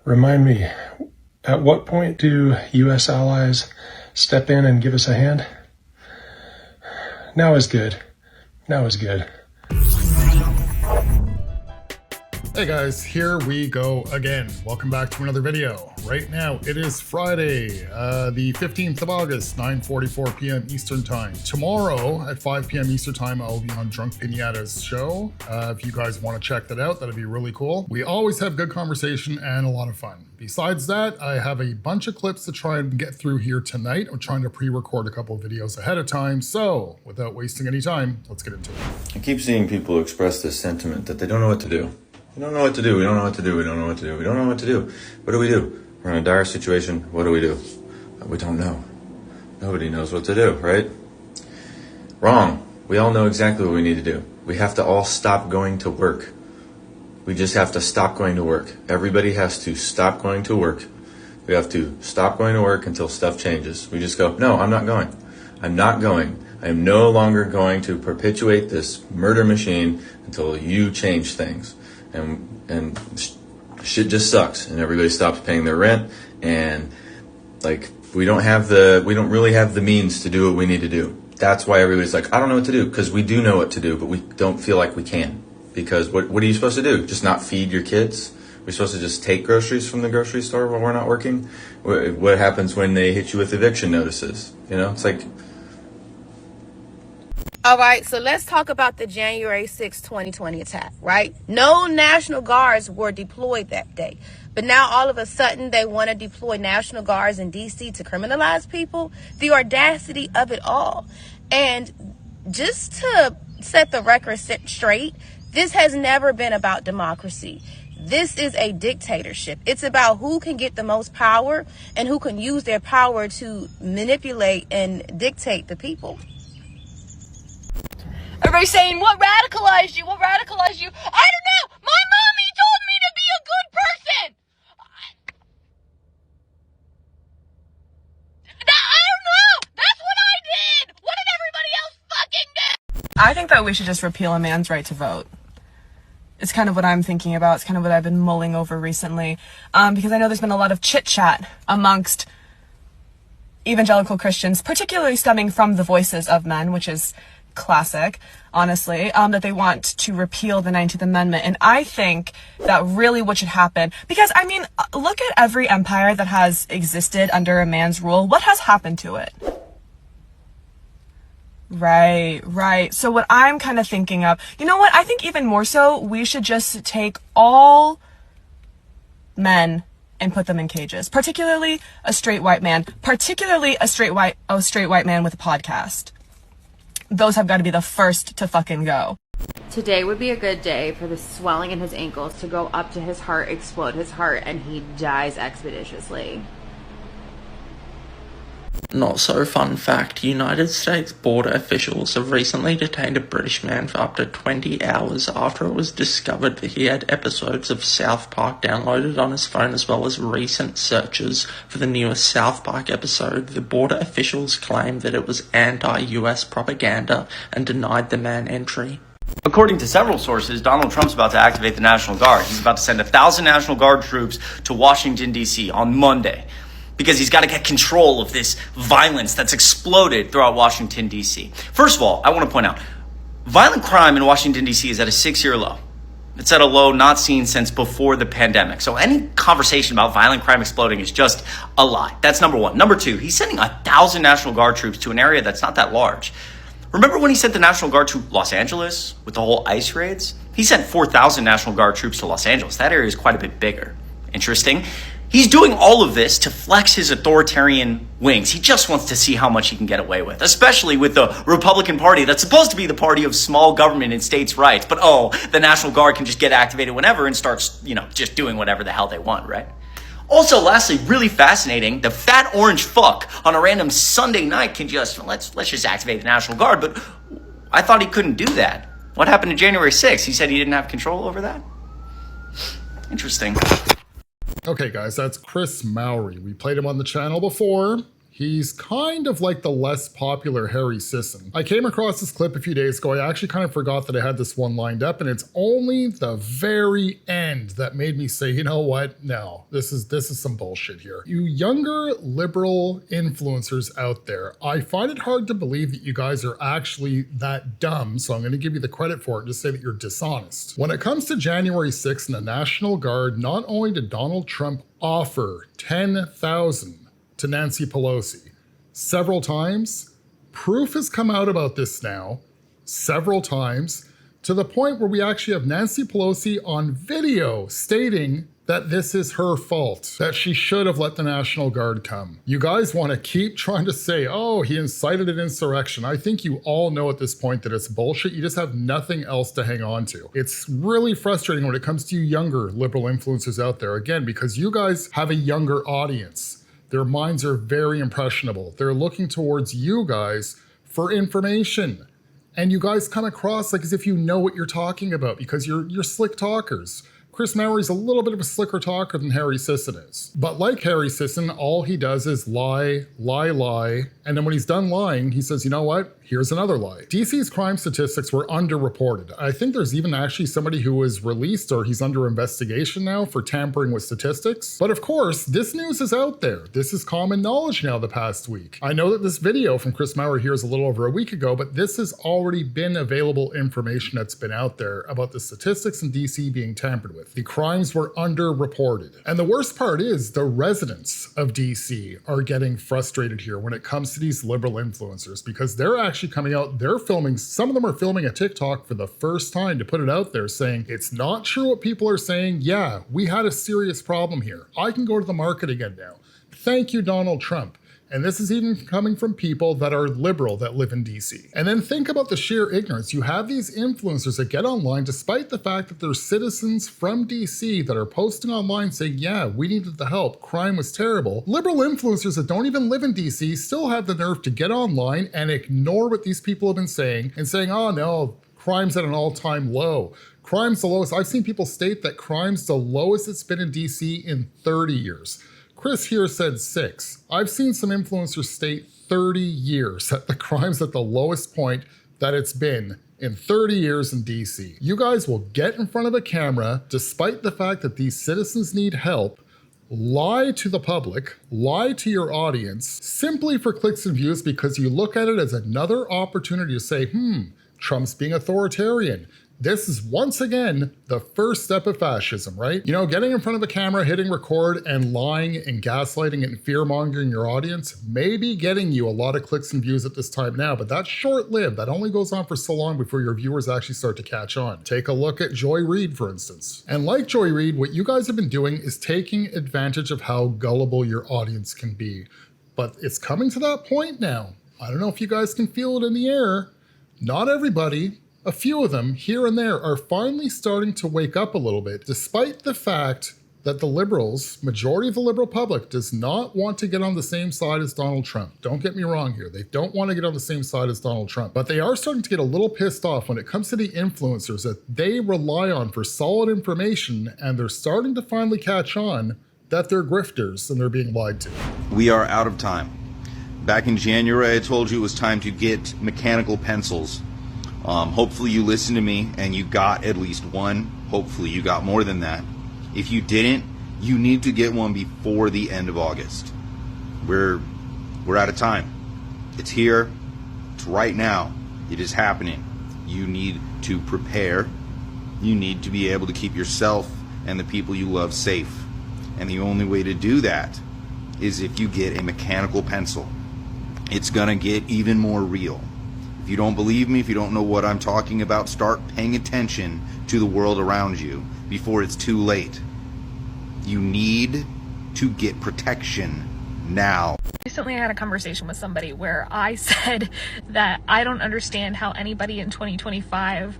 Remind me, at what point do U.S. allies step in and give us a hand? Now is good. Now is good. Hey guys, here we go again. Welcome back to another video. Right now, it is Friday, the 15th of August, 9:44 p.m. Eastern Time. Tomorrow at 5 p.m. Eastern Time, I'll be on Drunk Pinata's show. If you guys want to check that out, that'd be really cool. We always have good conversation and a lot of fun. Besides that, I have a bunch of clips to try and get through here tonight. I'm trying to pre-record a couple of videos ahead of time. So, without wasting any time, let's get into it. I keep seeing people express this sentiment that they don't know what to do. We don't know what to do. We don't know what to do. We don't know what to do. We don't know what to do. What do we do? We're in a dire situation. What do? We don't know. Nobody knows what to do, right? Wrong. We all know exactly what we need to do. We have to all stop going to work. We just have to stop going to work. Everybody has to stop going to work. We have to stop going to work until stuff changes. We just go, no, I'm not going. I'm not going. I am no longer going to perpetuate this murder machine until you change things. And shit just sucks, and everybody stops paying their rent, and like we don't really have the means to do what we need to do. That's why everybody's like, I don't know what to do, because we do know what to do, but we don't feel like we can. Because what are you supposed to do? Just not feed your kids? We're supposed to just take groceries from the grocery store while we're not working? What happens when they hit you with eviction notices? You know, it's like. All right, so let's talk about the January 6, 2020 attack, right? No National Guards were deployed that day. But now all of a sudden they want to deploy National Guards in D.C. to criminalize people. The audacity of it all. And just to set the record straight, this has never been about democracy. This is a dictatorship. It's about who can get the most power and who can use their power to manipulate and dictate the people. Everybody's saying, what radicalized you? What radicalized you? I don't know. My mommy told me to be a good person. I don't know. That's what I did. What did everybody else fucking do? I think that we should just repeal a man's right to vote. It's kind of what I'm thinking about. It's kind of what I've been mulling over recently. Because I know there's been a lot of chit-chat amongst evangelical Christians, particularly stemming from the voices of men, which is classic, honestly, that they want to repeal the 19th Amendment. And I think that really what should happen, because I mean, look at every empire that has existed under a man's rule. What has happened to it? Right. So what I'm kind of thinking of, you know what? I think even more so, we should just take all men and put them in cages, particularly a straight white man, particularly a straight white man with a podcast. Those have got to be the first to fucking go. Today would be a good day for the swelling in his ankles to go up to his heart, explode his heart, and he dies expeditiously. Not so fun fact, United States border officials have recently detained a British man for up to 20 hours after it was discovered that he had episodes of South Park downloaded on his phone, as well as recent searches for the newest South Park episode. The border officials claimed that it was anti-US propaganda and denied the man entry. According to several sources, Donald Trump's about to activate the National Guard. He's about to send 1,000 National Guard troops to Washington, D.C. on Monday, because he's got to get control of this violence that's exploded throughout Washington, D.C. First of all, I want to point out, violent crime in Washington, D.C. is at a 6-year low. It's at a low not seen since before the pandemic. So any conversation about violent crime exploding is just a lie. That's number one. Number two, he's sending 1,000 National Guard troops to an area that's not that large. Remember when he sent the National Guard to Los Angeles with the whole ICE raids? He sent 4,000 National Guard troops to Los Angeles. That area is quite a bit bigger. Interesting. He's doing all of this to flex his authoritarian wings. He just wants to see how much he can get away with, especially with the Republican Party that's supposed to be the party of small government and states' rights. But the National Guard can just get activated whenever and starts, just doing whatever the hell they want, right? Also, lastly, really fascinating, the fat orange fuck on a random Sunday night can just, let's just activate the National Guard. But I thought he couldn't do that. What happened to January 6th? He said he didn't have control over that? Interesting. Okay, guys, that's Chris Mowry. We played him on the channel before. He's kind of like the less popular Harry Sisson. I came across this clip a few days ago. I actually kind of forgot that I had this one lined up, and it's only the very end that made me say, you know what? No, this is some bullshit here. You younger liberal influencers out there, I find it hard to believe that you guys are actually that dumb, so I'm going to give you the credit for it and just say that you're dishonest. When it comes to January 6th and the National Guard, not only did Donald Trump offer 10,000 to Nancy Pelosi several times, proof has come out about this now several times, to the point where we actually have Nancy Pelosi on video stating that this is her fault, that she should have let the National Guard come. You guys want to keep trying to say, oh, he incited an insurrection. I think you all know at this point that it's bullshit. You just have nothing else to hang on to. It's really frustrating when it comes to you younger liberal influencers out there, again, because you guys have a younger audience. Their minds are very impressionable. They're looking towards you guys for information. And you guys come across like as if you know what you're talking about because you're slick talkers. Chris Mowry's a little bit of a slicker talker than Harry Sisson is. But like Harry Sisson, all he does is lie, lie, lie. And then when he's done lying, he says, you know what? Here's another lie. DC's crime statistics were underreported. I think there's even actually somebody who was released or he's under investigation now for tampering with statistics. But of course, this news is out there. This is common knowledge now the past week. I know that this video from Chris Mowry here is a little over a week ago, but this has already been available information that's been out there about the statistics in DC being tampered with. The crimes were underreported. And the worst part is the residents of DC are getting frustrated here when it comes to these liberal influencers because they're actually coming out, they're filming, some of them are filming a TikTok for the first time to put it out there saying, it's not true what people are saying. Yeah, we had a serious problem here. I can go to the market again now. Thank you, Donald Trump. And this is even coming from people that are liberal that live in DC. And then think about the sheer ignorance. You have these influencers that get online despite the fact that they're citizens from DC that are posting online saying, yeah, we needed the help, crime was terrible. Liberal influencers that don't even live in DC still have the nerve to get online and ignore what these people have been saying and saying, oh no, crime's at an all-time low. Crime's the lowest. I've seen people state that crime's the lowest it's been in DC in 30 years. Chris here said 6. I've seen some influencers state 30 years that the crime's at the lowest point that it's been in 30 years in DC. You guys will get in front of a camera, despite the fact that these citizens need help, lie to the public, lie to your audience, simply for clicks and views because you look at it as another opportunity to say, Trump's being authoritarian. This is once again the first step of fascism, right? You know, getting in front of a camera, hitting record and lying and gaslighting and fear-mongering your audience may be getting you a lot of clicks and views at this time now, but that's short-lived. That only goes on for so long before your viewers actually start to catch on. Take a look at Joy Reid, for instance. And like Joy Reid, what you guys have been doing is taking advantage of how gullible your audience can be. But it's coming to that point now. I don't know if you guys can feel it in the air. Not everybody. A few of them here and there are finally starting to wake up a little bit, despite the fact that the liberals, majority of the liberal public, does not want to get on the same side as Donald Trump. Don't get me wrong here. They don't want to get on the same side as Donald Trump, but they are starting to get a little pissed off when it comes to the influencers that they rely on for solid information, and they're starting to finally catch on that they're grifters and they're being lied to. We are out of time. Back in January, I told you it was time to get mechanical pencils. Hopefully you listened to me and you got at least one. Hopefully you got more than that. If you didn't, you need to get one before the end of August. We're out of time. It's here. It's right now. It is happening. You need to prepare. You need to be able to keep yourself and the people you love safe. And the only way to do that is if you get a mechanical pencil. It's gonna get even more real. If you don't believe me, if you don't know what I'm talking about, start paying attention to the world around you before it's too late. You need to get protection now. Recently I had a conversation with somebody where I said that I don't understand how anybody in 2025,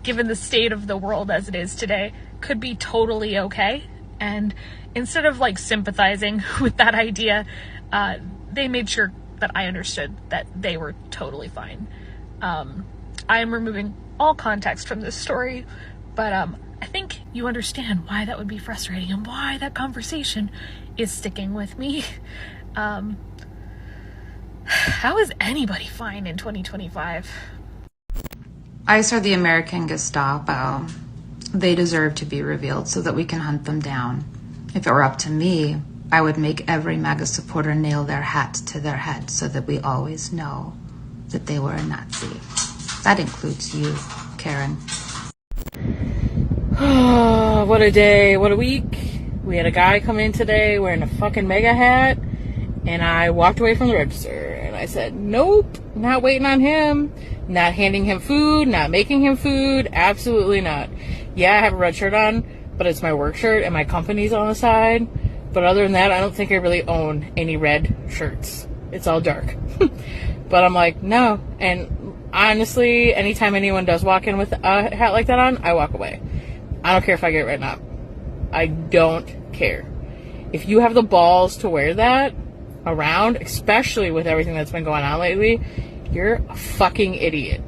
given the state of the world as it is today, could be totally okay. And instead of like sympathizing with that idea, they made sure that I understood that they were totally fine. I am removing all context from this story, but I think you understand why that would be frustrating and why that conversation is sticking with me. How is anybody fine in 2025? ICE are the American Gestapo. They deserve to be revealed so that we can hunt them down. If it were up to me, I would make every MAGA supporter nail their hat to their head so that we always know that they were a Nazi. That includes you, Karen. What a day, what a week. We had a guy come in today wearing a fucking MAGA hat, and I walked away from the register, and I said, nope, not waiting on him, not handing him food, not making him food, absolutely not. Yeah, I have a red shirt on, but it's my work shirt, and my company's on the side. But other than that, I don't think I really own any red shirts. It's all dark. But I'm like, no. And honestly, anytime anyone does walk in with a hat like that on, I walk away. I don't care if I get written up. I don't care. If you have the balls to wear that around, especially with everything that's been going on lately, you're a fucking idiot.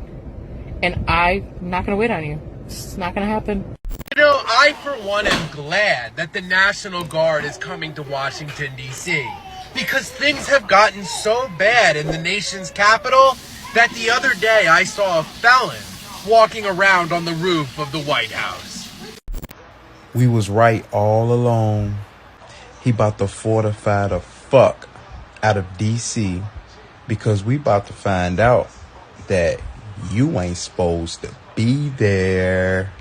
And I'm not going to wait on you. It's not going to happen. You know, I for one am glad that the National Guard is coming to Washington, D.C. because things have gotten so bad in the nation's capital that the other day I saw a felon walking around on the roof of the White House. We was right all along. He about to fortify the fuck out of D.C. because we about to find out that you ain't supposed to be there.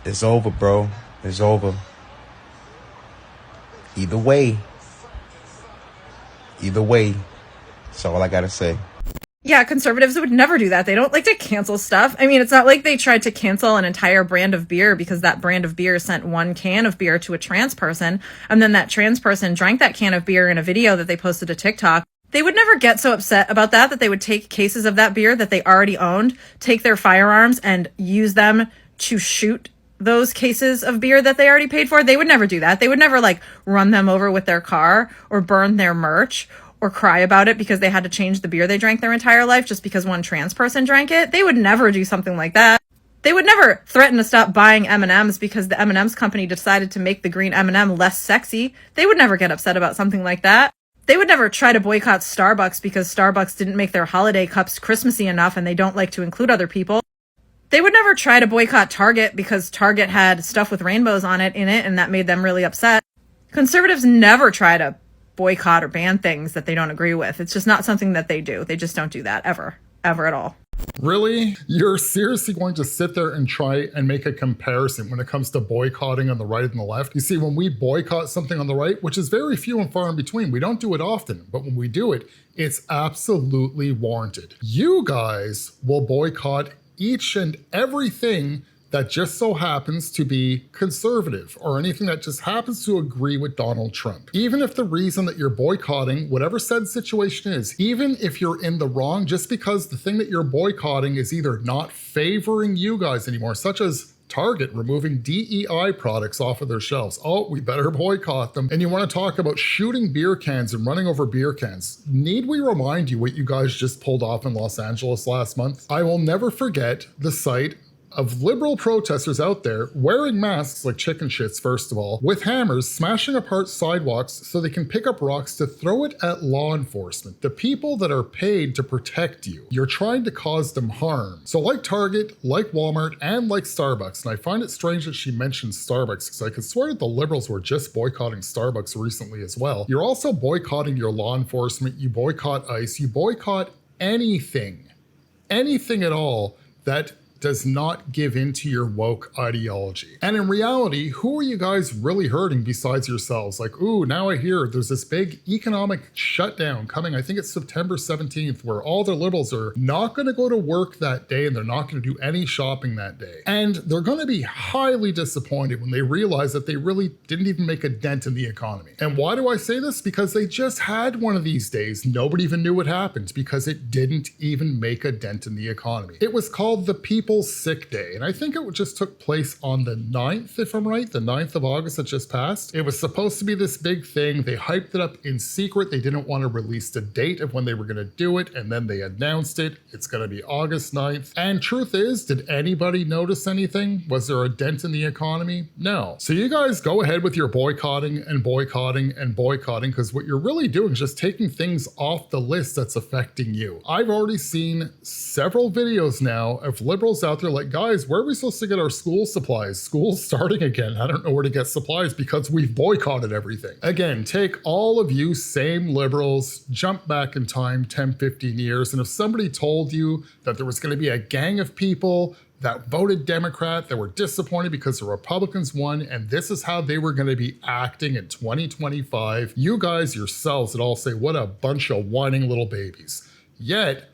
It's over, bro. It's over. Either way. That's all I gotta say. Yeah, conservatives would never do that. They don't like to cancel stuff. I mean, it's not like they tried to cancel an entire brand of beer because that brand of beer sent one can of beer to a trans person, and then that trans person drank that can of beer in a video that they posted to TikTok. They would never get so upset about that they would take cases of that beer that they already owned, take their firearms, and use them to shoot those cases of beer that they already paid for. They would never do that. They would never run them over with their car or burn their merch or cry about it because they had to change the beer they drank their entire life just because one trans person drank it. They would never do something like that. They would never threaten to stop buying M&Ms because the M&Ms company decided to make the green M&M less sexy. They would never get upset about something like that. They would never try to boycott Starbucks because Starbucks didn't make their holiday cups Christmassy enough and they don't like to include other people. They would never try to boycott Target because Target had stuff with rainbows on it and that made them really upset. Conservatives never try to boycott or ban things that they don't agree with. It's just not something that they do. They just don't do that ever at all. Really? You're seriously going to sit there and try and make a comparison when it comes to boycotting on the right and the left? You see, when we boycott something on the right, which is very few and far in between, we don't do it often, but when we do it, it's absolutely warranted. You guys will boycott each and everything that just so happens to be conservative or anything that just happens to agree with Donald Trump. Even if the reason that you're boycotting whatever said situation is, even if you're in the wrong, just because the thing that you're boycotting is either not favoring you guys anymore, such as Target removing DEI products off of their shelves. Oh, we better boycott them. And you want to talk about shooting beer cans and running over beer cans. Need we remind you what you guys just pulled off in Los Angeles last month? I will never forget the sight of liberal protesters out there wearing masks like chicken shits, first of all, with hammers smashing apart sidewalks so they can pick up rocks to throw it at law enforcement, the people that are paid to protect you. You're trying to cause them harm. So like Target, like Walmart, and like Starbucks, and I find it strange that she mentioned Starbucks because I could swear that the liberals were just boycotting Starbucks recently as well. You're also boycotting your law enforcement, you boycott ICE, you boycott anything at all that does not give into your woke ideology. And in reality, who are you guys really hurting besides yourselves? Like, ooh, now I hear there's this big economic shutdown coming. I think it's September 17th, where all the liberals are not gonna go to work that day and they're not gonna do any shopping that day. And they're gonna be highly disappointed when they realize that they really didn't even make a dent in the economy. And why do I say this? Because they just had one of these days. Nobody even knew what happened because it didn't even make a dent in the economy. It was called the People People's Sick Day. And I think it just took place on the 9th, if I'm right, the 9th of August that just passed. It was supposed to be this big thing. They hyped it up in secret. They didn't want to release the date of when they were going to do it. And then they announced it. It's going to be August 9th. And truth is, did anybody notice anything? Was there a dent in the economy? No. So you guys go ahead with your boycotting and boycotting and boycotting, because what you're really doing is just taking things off the list that's affecting you. I've already seen several videos now of liberals out there like, guys, where are we supposed to get our school supplies? School's starting again. I don't know where to get supplies because we've boycotted everything. Again, take all of you same liberals, jump back in time 10, 15 years, and if somebody told you that there was going to be a gang of people that voted Democrat, that were disappointed because the Republicans won, and this is how they were going to be acting in 2025, you guys yourselves would all say, what a bunch of whining little babies. Yet,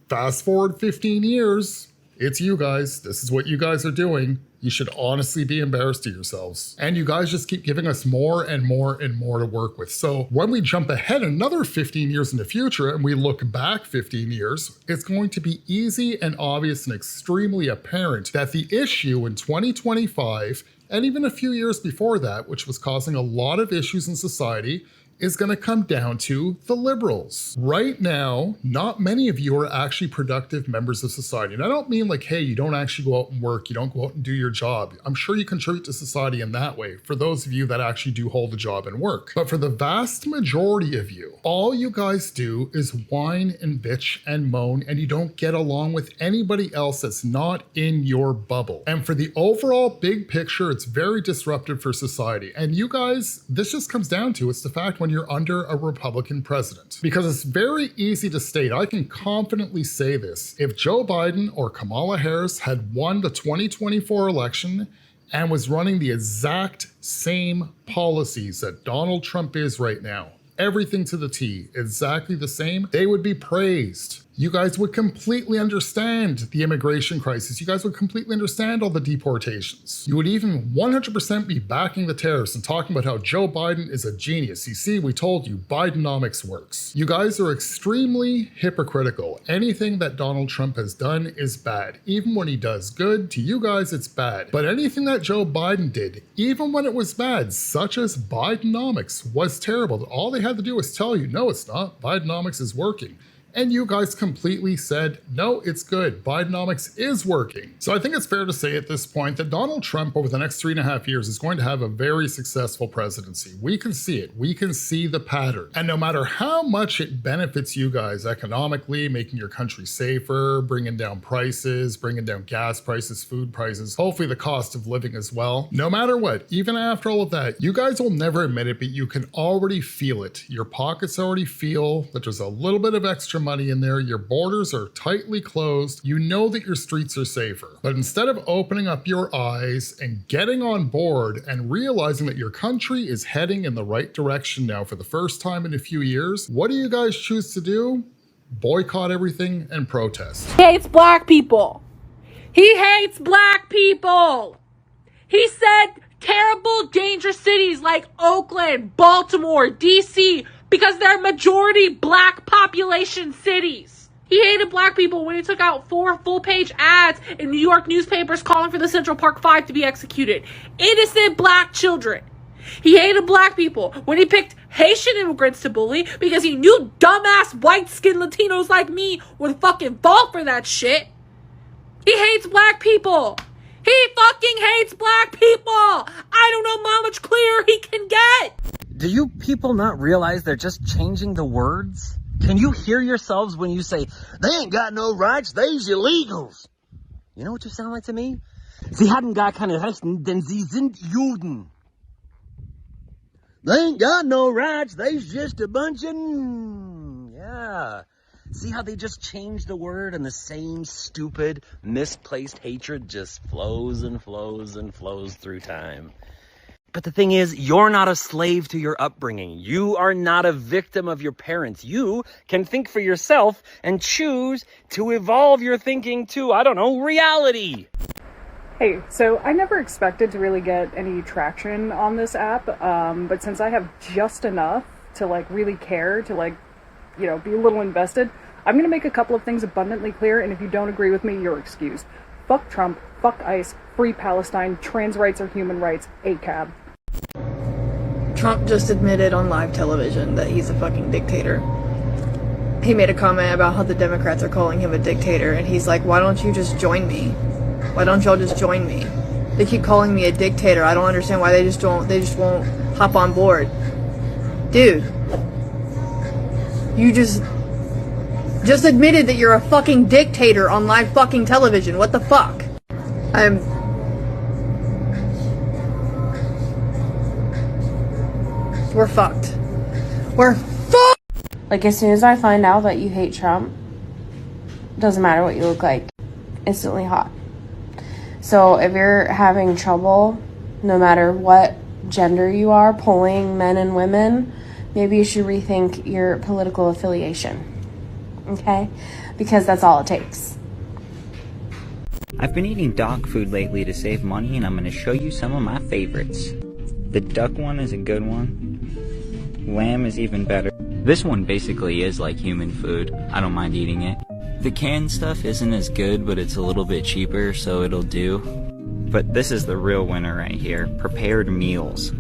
fast forward 15 years, it's you guys. This is what you guys are doing. You should honestly be embarrassed of yourselves. And you guys just keep giving us more and more and more to work with. So when we jump ahead another 15 years in the future and we look back 15 years, it's going to be easy and obvious and extremely apparent that the issue in 2025, and even a few years before that, which was causing a lot of issues in society, is going to come down to the liberals. Right now, not many of you are actually productive members of society. And I don't mean like, hey, you don't actually go out and work, you don't go out and do your job. I'm sure you contribute to society in that way, for those of you that actually do hold a job and work. But for the vast majority of you, all you guys do is whine and bitch and moan, and you don't get along with anybody else that's not in your bubble. And for the overall big picture, it's very disruptive for society. And you guys, this just comes down to, it's the fact when you're under a Republican president. Because it's very easy to state, I can confidently say this, if Joe Biden or Kamala Harris had won the 2024 election and was running the exact same policies that Donald Trump is right now, everything to the T, exactly the same, they would be praised. You guys would completely understand the immigration crisis. You guys would completely understand all the deportations. You would even 100% be backing the tariffs and talking about how Joe Biden is a genius. You see, we told you, Bidenomics works. You guys are extremely hypocritical. Anything that Donald Trump has done is bad. Even when he does good, to you guys, it's bad. But anything that Joe Biden did, even when it was bad, such as Bidenomics, was terrible. All they had to do was tell you, no, it's not. Bidenomics is working. And you guys completely said, no, it's good. Bidenomics is working. So I think it's fair to say at this point that Donald Trump over the next 3.5 years is going to have a very successful presidency. We can see it. We can see the pattern. And no matter how much it benefits you guys economically, making your country safer, bringing down prices, bringing down gas prices, food prices, hopefully the cost of living as well. No matter what, even after all of that, you guys will never admit it, but you can already feel it. Your pockets already feel that there's a little bit of extra money in there, your borders are tightly closed, you know that your streets are safer. But instead of opening up your eyes and getting on board and realizing that your country is heading in the right direction now for the first time in a few years, what do you guys choose to do? Boycott everything and protest. He hates black people. He hates black people. He said terrible, dangerous cities like Oakland, Baltimore, DC, because they're majority black population cities. He hated black people when he took out 4 full-page ads in New York newspapers calling for the Central Park 5 to be executed. Innocent black children. He hated black people when he picked Haitian immigrants to bully because he knew dumbass white-skinned Latinos like me would fucking fall for that shit. He hates black people. He fucking hates black people. I don't know how much clearer he can get. Do you people not realize they're just changing the words? Can you hear yourselves when you say, they ain't got no rights, they's illegals? You know what you sound like to me? Sie haben gar keine Rechten, denn sie sind Juden. They ain't got no rights, they's just a bunch of... Yeah. See how they just changed the word and the same stupid, misplaced hatred just flows and flows and flows through time. But the thing is, you're not a slave to your upbringing. You are not a victim of your parents. You can think for yourself and choose to evolve your thinking to, I don't know, reality. Hey, so I never expected to really get any traction on this app, but since I have just enough to really care, to be a little invested, I'm going to make a couple of things abundantly clear, and if you don't agree with me, you're excused. Fuck Trump, fuck ICE, free Palestine, trans rights are human rights, ACAB. Trump just admitted on live television that he's a fucking dictator. He made a comment about how the Democrats are calling him a dictator, and he's like, why don't you just join me? Why don't y'all just join me? They keep calling me a dictator. I don't understand why they just won't hop on board. Dude, you just admitted that you're a fucking dictator on live fucking television. What the fuck? We're fucked. We're fucked! Like, as soon as I find out that you hate Trump, doesn't matter what you look like, instantly hot. So if you're having trouble, no matter what gender you are, pulling men and women, maybe you should rethink your political affiliation. Okay? Because that's all it takes. I've been eating dog food lately to save money, and I'm going to show you some of my favorites. The duck one is a good one. Lamb is even better. This one basically is like human food. I don't mind eating it. The canned stuff isn't as good, but it's a little bit cheaper, so it'll do. But this is the real winner right here. Prepared meals.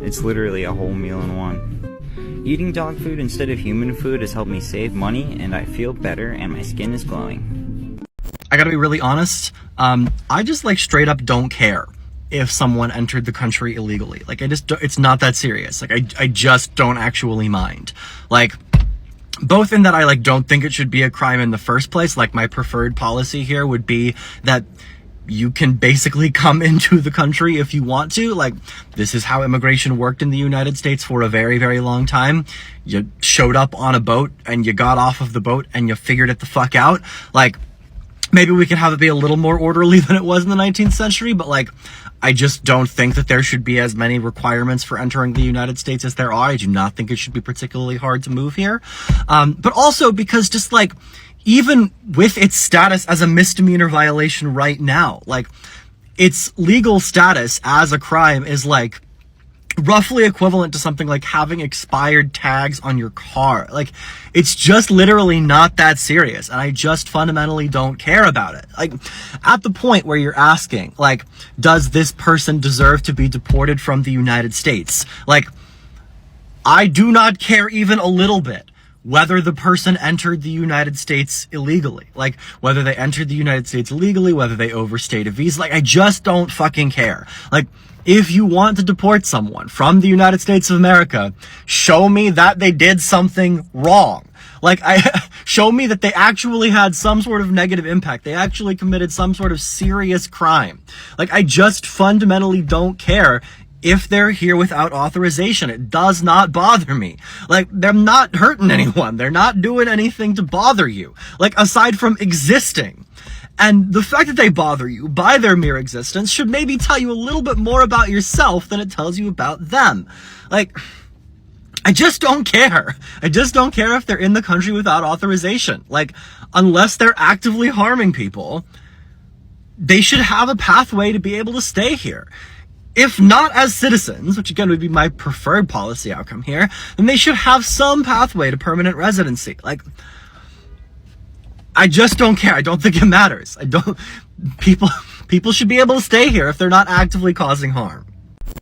It's literally a whole meal in one. Eating dog food instead of human food has helped me save money, and I feel better, and my skin is glowing. I gotta be really honest, I just like straight up don't care if someone entered the country illegally. Like, it's not that serious. Like, I just don't actually mind. Like, both in that I like don't think it should be a crime in the first place. Like, my preferred policy here would be that you can basically come into the country if you want to. Like, this is how immigration worked in the United States for a very, very long time. You showed up on a boat and you got off of the boat and you figured it the fuck out. Like, maybe we can have it be a little more orderly than it was in the 19th century, but like, I just don't think that there should be as many requirements for entering the United States as there are. I do not think it should be particularly hard to move here. But also because just like, even with its status as a misdemeanor violation right now, like, its legal status as a crime is like roughly equivalent to something like having expired tags on your car. Like, it's just literally not that serious, and I just fundamentally don't care about it. Like, at the point where you're asking, like, does this person deserve to be deported from the United States? Like, I do not care even a little bit whether the person entered the United States illegally. Like, whether they entered the United States illegally, whether they overstayed a visa. Like, I just don't fucking care. Like, if you want to deport someone from the United States of America, show me that they did something wrong. Like, show me that they actually had some sort of negative impact. They actually committed some sort of serious crime. Like, I just fundamentally don't care if they're here without authorization. It does not bother me. Like, they're not hurting anyone. They're not doing anything to bother you. Like, aside from existing. And the fact that they bother you by their mere existence should maybe tell you a little bit more about yourself than it tells you about them. Like, I just don't care. I just don't care if they're in the country without authorization. Like, unless they're actively harming people, they should have a pathway to be able to stay here. If not as citizens, which again would be my preferred policy outcome here, then they should have some pathway to permanent residency. Like, I just don't care. I don't think it matters. People should be able to stay here if they're not actively causing harm.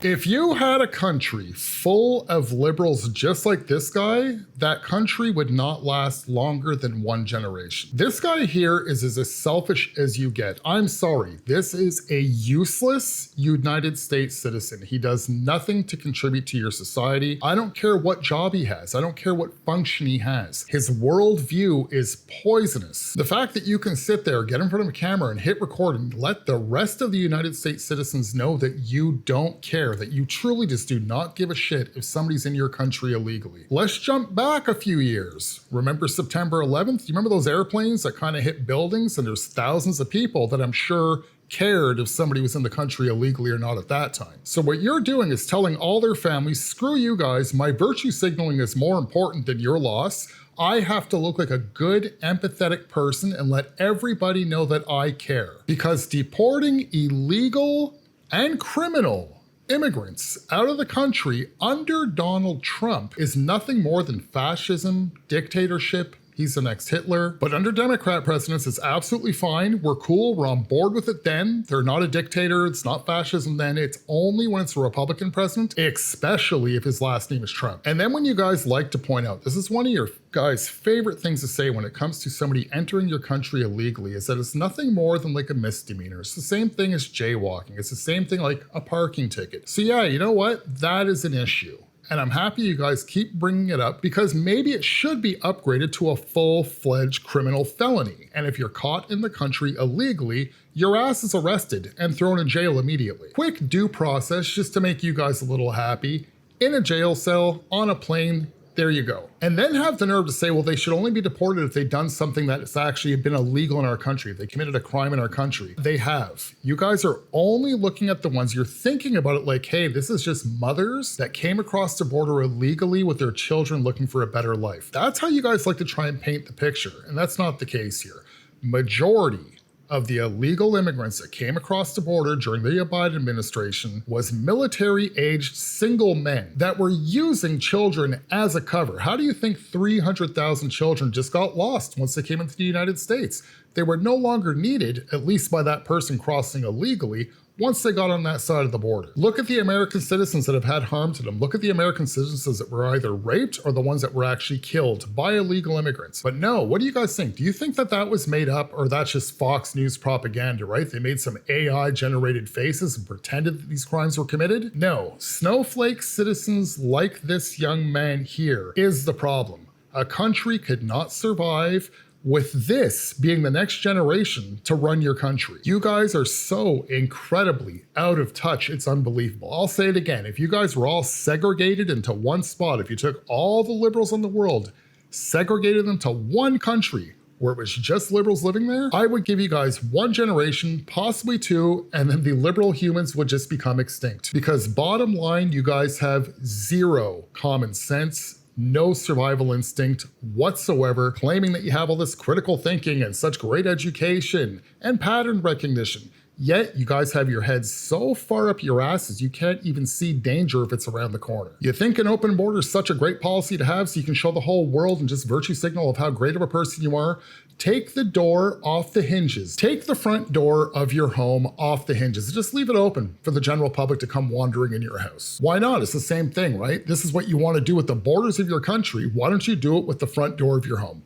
If you had a country full of liberals just like this guy, that country would not last longer than one generation. This guy here is as selfish as you get. I'm sorry. This is a useless United States citizen. He does nothing to contribute to your society. I don't care what job he has. I don't care what function he has. His worldview is poisonous. The fact that you can sit there, get in front of a camera and hit record and let the rest of the United States citizens know that you don't care, that you truly just do not give a shit if somebody's in your country illegally. Let's jump back a few years. Remember September 11th? You remember those airplanes that kind of hit buildings, and there's thousands of people that I'm sure cared if somebody was in the country illegally or not at that time. So what you're doing is telling all their families, screw you guys, my virtue signaling is more important than your loss. I have to look like a good, empathetic person and let everybody know that I care. Because deporting illegal and criminal immigrants out of the country under Donald Trump is nothing more than fascism, dictatorship, He's the next Hitler. But under Democrat presidents, it's absolutely fine. We're cool. We're on board with it then. They're not a dictator. It's not fascism then. It's only when it's a Republican president, especially if his last name is Trump. And then when you guys like to point out, this is one of your guys' favorite things to say when it comes to somebody entering your country illegally, is that it's nothing more than like a misdemeanor. It's the same thing as jaywalking. It's the same thing like a parking ticket. So yeah, you know what? That is an issue. And I'm happy you guys keep bringing it up because maybe it should be upgraded to a full-fledged criminal felony. And if you're caught in the country illegally, your ass is arrested and thrown in jail immediately. Quick due process just to make you guys a little happy. In a jail cell, on a plane, there you go. And then have the nerve to say, well, they should only be deported if they've done something that's actually been illegal in our country. If they committed a crime in our country. They have. You guys are only looking at the ones you're thinking about it like, hey, this is just mothers that came across the border illegally with their children looking for a better life. That's how you guys like to try and paint the picture. And that's not the case here. Majority of the illegal immigrants that came across the border during the Biden administration was military-aged single men that were using children as a cover. How do you think 300,000 children just got lost once they came into the United States? They were no longer needed, at least by that person crossing illegally, once they got on that side of the border. Look at the American citizens that have had harm to them. Look at the American citizens that were either raped or the ones that were actually killed by illegal immigrants. But no, what do you guys think? Do you think that that was made up, or that's just Fox News propaganda, right? They made some AI generated faces and pretended that these crimes were committed? No, snowflake citizens like this young man here is the problem. A country could not survive with this being the next generation to run your country. You guys are so incredibly out of touch, it's unbelievable. I'll say it again, if you guys were all segregated into one spot, if you took all the liberals in the world, segregated them to one country where it was just liberals living there, I would give you guys one generation, possibly two, and then the liberal humans would just become extinct. Because bottom line, you guys have zero common sense, no survival instinct whatsoever, claiming that you have all this critical thinking and such great education and pattern recognition. Yet you guys have your heads so far up your asses you can't even see danger if it's around the corner. You think an open border is such a great policy to have so you can show the whole world and just virtue signal of how great of a person you are? Take the door off the hinges. Take the front door of your home off the hinges. Just leave it open for the general public to come wandering in your house. Why not? It's the same thing, right? This is what you want to do with the borders of your country. Why don't you do it with the front door of your home?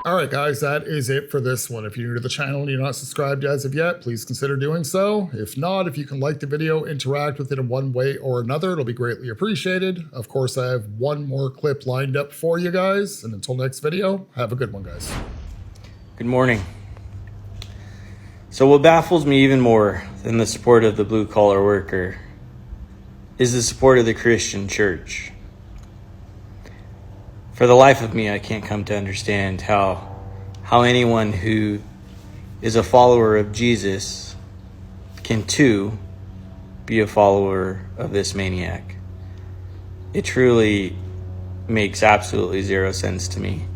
All right, guys, that is it for this one. If you're new to the channel and you're not subscribed as of yet, please consider doing so. If not, if you can like the video, interact with it in one way or another, it'll be greatly appreciated. Of course, I have one more clip lined up for you guys. And until next video, have a good one, guys. Good morning. So what baffles me even more than the support of the blue-collar worker is the support of the Christian church. For the life of me, I can't come to understand how anyone who is a follower of Jesus can too be a follower of this maniac. It truly makes absolutely zero sense to me.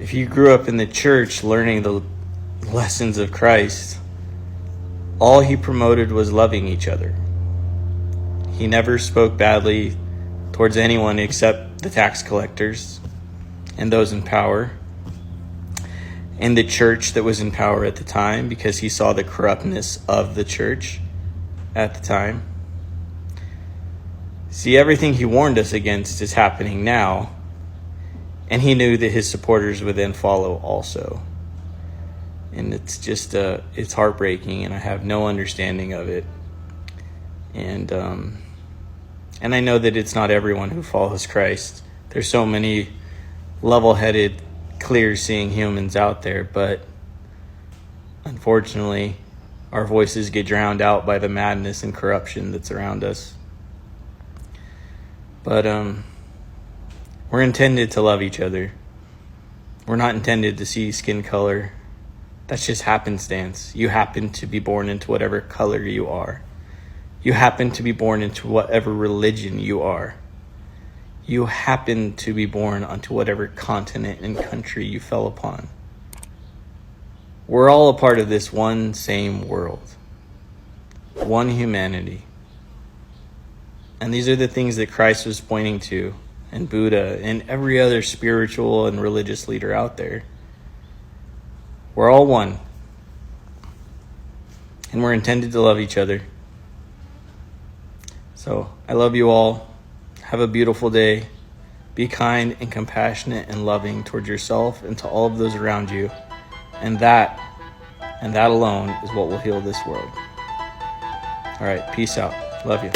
If you grew up in the church learning the lessons of Christ, all he promoted was loving each other. He never spoke badly towards anyone except the tax collectors and those in power and the church that was in power at the time, because he saw the corruptness of the church at the time. See, everything he warned us against is happening now, and he knew that his supporters would then follow also. And it's just, it's heartbreaking, and I have no understanding of it. And I know that it's not everyone who follows Christ. There's so many level-headed, clear-seeing humans out there, but unfortunately, our voices get drowned out by the madness and corruption that's around us. But we're intended to love each other. We're not intended to see skin color. That's just happenstance. You happen to be born into whatever color you are. You happen to be born into whatever religion you are. You happen to be born onto whatever continent and country you fell upon. We're all a part of this one same world. One humanity. And these are the things that Christ was pointing to and Buddha and every other spiritual and religious leader out there. We're all one. And we're intended to love each other. So I love you all. Have a beautiful day. Be kind and compassionate and loving towards yourself and to all of those around you. And that alone is what will heal this world. All right, peace out. Love you.